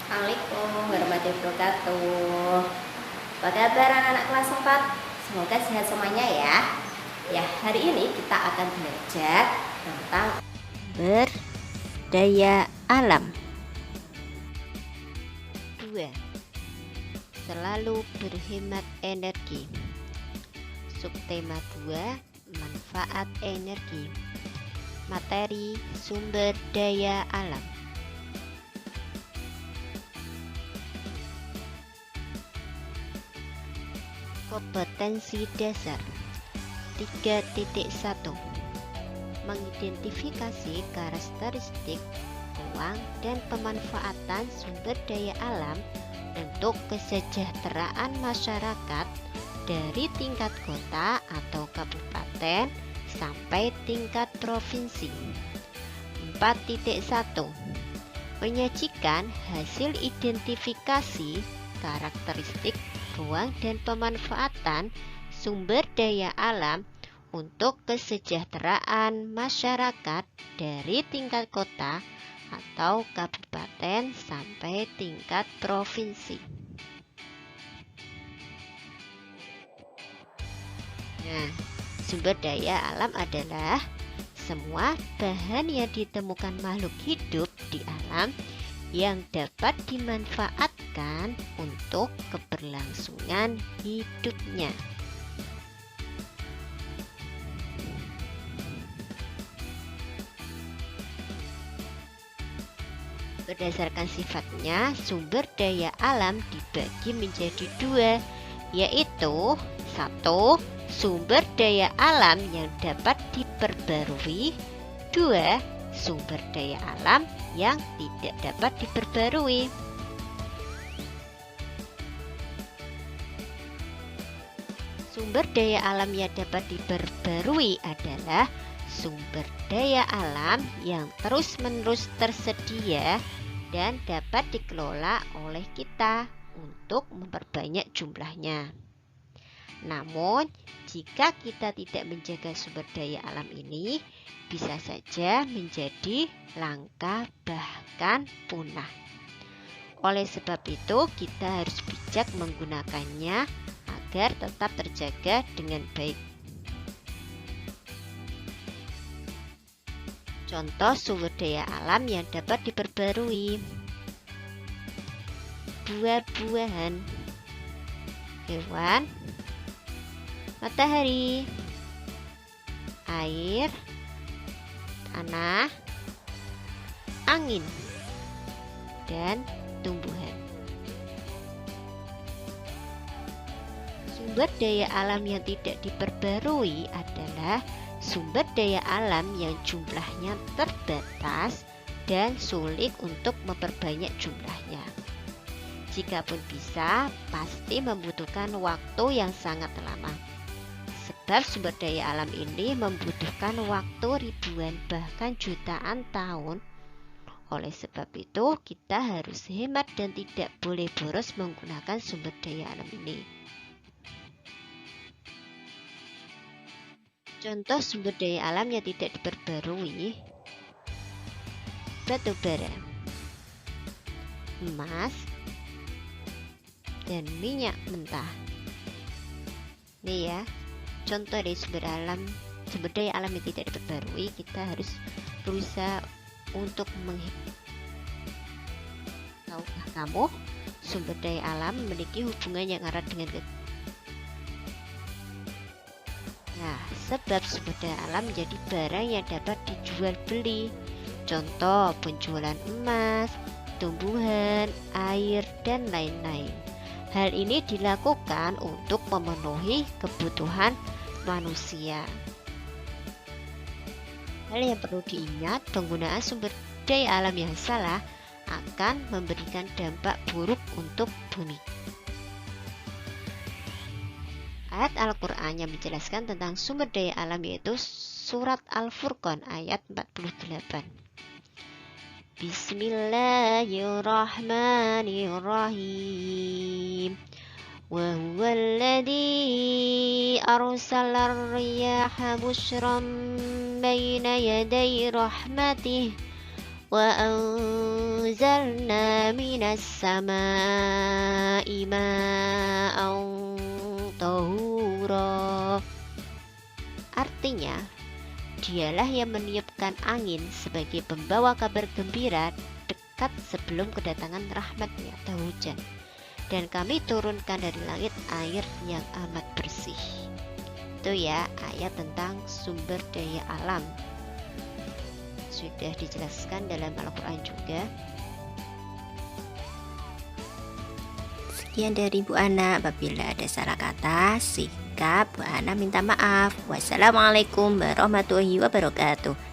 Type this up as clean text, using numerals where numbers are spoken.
Assalamualaikum warahmatullahi wabarakatuh. Apa kabar anak-anak kelas 4? Semoga sehat semuanya ya. Ya, hari ini kita akan belajar tentang berdaya alam. 2. Selalu berhemat energi. Subtema 2, manfaat energi. Materi sumber daya alam. Kompetensi dasar 3.1 mengidentifikasi karakteristik, ruang, dan pemanfaatan sumber daya alam untuk kesejahteraan masyarakat dari tingkat kota atau kabupaten sampai tingkat provinsi. 4.1 menyajikan hasil identifikasi karakteristik, ruang, dan pemanfaatan sumber daya alam untuk kesejahteraan masyarakat dari tingkat kota atau kabupaten sampai tingkat provinsi. Nah, sumber daya alam adalah semua bahan yang ditemukan makhluk hidup di alam yang dapat dimanfaatkan untuk keberlangsungan hidupnya. Berdasarkan sifatnya, sumber daya alam dibagi menjadi dua, yaitu 1. Sumber daya alam yang dapat diperbarui. 2. Sumber daya alam yang tidak dapat diperbarui. Sumber daya alam yang dapat diperbarui adalah sumber daya alam yang terus-menerus tersedia dan dapat dikelola oleh kita untuk memperbanyak jumlahnya. Namun, jika kita tidak menjaga sumber daya alam ini, bisa saja menjadi langka bahkan punah. Oleh sebab itu, kita harus bijak menggunakannya agar tetap terjaga dengan baik. Contoh sumber daya alam yang dapat diperbarui: buah-buahan, hewan, matahari, air, tanah, angin, dan tumbuhan. Sumber daya alam yang tidak diperbarui adalah sumber daya alam yang jumlahnya terbatas dan sulit untuk memperbanyak jumlahnya. Jikapun bisa, pasti membutuhkan waktu yang sangat lama. Sebab sumber daya alam ini membutuhkan waktu ribuan bahkan jutaan tahun. Oleh sebab itu, kita harus hemat dan tidak boleh boros menggunakan sumber daya alam ini. Contoh sumber daya alam yang tidak diperbarui: batu bara, emas, dan minyak mentah. Ini ya, contoh dari sumber daya alam yang tidak diperbarui. Kita harus berusaha untuk menghemat. Tahukah kamu, sumber daya alam memiliki hubungan yang erat dengan sebab sumber daya alam menjadi barang yang dapat dijual beli. Contoh penjualan emas, tumbuhan, air, dan lain-lain. Hal ini dilakukan untuk memenuhi kebutuhan manusia. Hal yang perlu diingat, penggunaan sumber daya alam yang salah akan memberikan dampak buruk untuk bumi. Ayat Al-Quran yang menjelaskan tentang sumber daya alam yaitu surat Al-Furqan ayat 48. Bismillahirrahmanirrahim. Wa huwa alladhi arsala ar-riyaha bushran baina yaday rahmatih Wa anzalna minas samaa'i ma'an tahura. Artinya, dialah yang meniupkan angin sebagai pembawa kabar gembira dekat sebelum kedatangan rahmatnya atau hujan. Dan kami turunkan dari langit air yang amat bersih. Itu ya ayat tentang sumber daya alam. Sudah dijelaskan dalam Al-Quran juga. Sekian dari Bu Ana. Apabila ada salah kata, sikap, Bu Ana minta maaf. Wassalamualaikum warahmatullahi wabarakatuh.